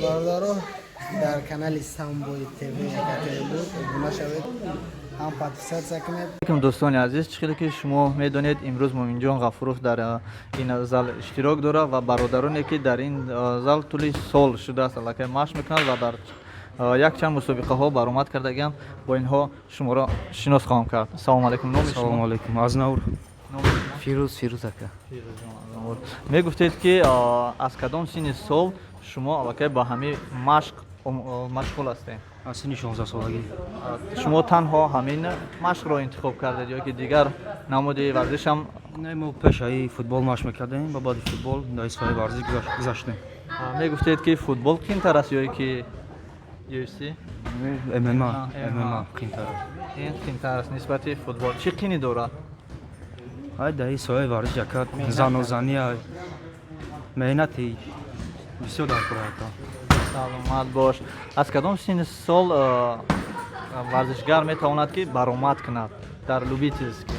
برادران در کانال سامبوی تیوی کاتری بود ابونه شوید هم پاتیسات سکنید. علیکم دوستان عزیز، چخیلی که شما میدونید امروز مومین جان غفورов در این زال اشتراک داره و برادرانی که در این زال طول سال شده است لکه مشق میکنند و در یک چند مسابقه ها برآمد کردگان. با اینها شما را شناس خواهم کرد. سلام علیکم. نام شما؟ سلام علیکم. از نور. نام فیروز اکا. می گفتید که از کدام سن سال شما الکی با همین مشق مشغول هستید؟ از سن 16 سالگی. شما تنها همین مشق را انتخاب کردید یا که دیگر نمود ورزش هم؟ نه، ما پیشایی فوتبال مشق میکردیم و بعد فوتبال در اسفای ورزش گذاشتیم. می گفتید که فوتبال قیمتر است یا که UFC؟ MMA قیمتر. این قیمتر است نسبت فوتبال. چه قیمتی دارد؟ های در اسفای ورزش جکت زن و زنی مهنتی بسیار در سلامت باش. از کدام سن سال ورزشگر میتواند که برآمد کند در لوبیتسکی؟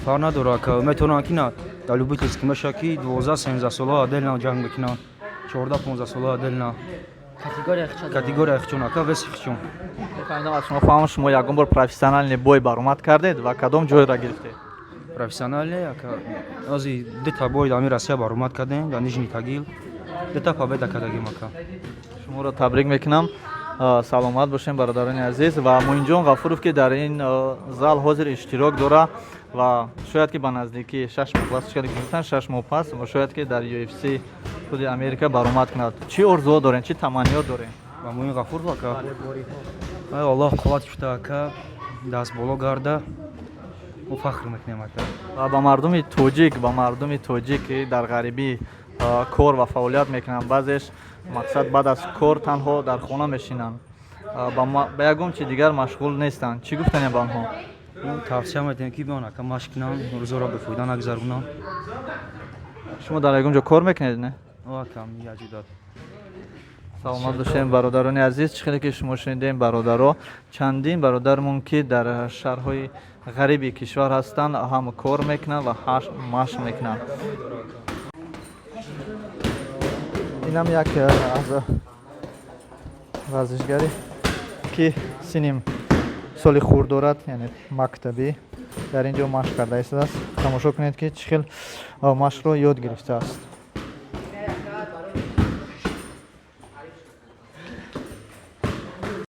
فرق نداره که میتونن که نه در لوبیتسکی مشکی 12-13 ساله دل نه جنگ بکنن، 14-15 ساله دل نه کاتگوریا اخچون که وس اخچون. می‌فهمیدم از شما فهم شما یکم بار پروفسیونال بوی برآمد کردید و کدام جای را گرفتید؟ پروفسیونال که از دیتا بوی در روسیه برآمد کردیم در نیژنی تاگیل دیتا پابدا کردیم که شما را تبریک میکنم. سلامت باشین برادران عزیز. و موین جان غفورов که در این زال حاضر اشتراک داره و شاید که به نزدیکی 6 ماه پس گفتن 6 ماه پس و شاید که در UFC خود امریکا برآمد کند. چی آرزو دارین؟ چی تمنیات دارین؟ و موین غفورov که الله قوت بده که دست بالا گرده و فخر میکنیم که و به مردم توجیک در غریبی کار و فعالیت میکنن. بعضیش مقصد بعد از کار تنها در خانه میشینن با یگم چی دیگر مشغول نیستن. چی گفتن به آنها؟ توصیه میکنم که بیان که مشق کنن، روزا را به فایده نگذرونن. شما در یگم جا کار میکنید نه؟ کم یجیدات. سلامت باشین برادران عزیز. چخیلی که شما شنیدین برادرها، چندین برادرمون که در شهرهای غریبی کشور هستند هم کار میکنن و مشق میکنن. اینم یک از ورزشگری که سنیم سال خورد دارد، یعنی مکتبی در اینجا مشق کرده است. تماشا کنید که چه خیلی مشق رو یاد گرفته است.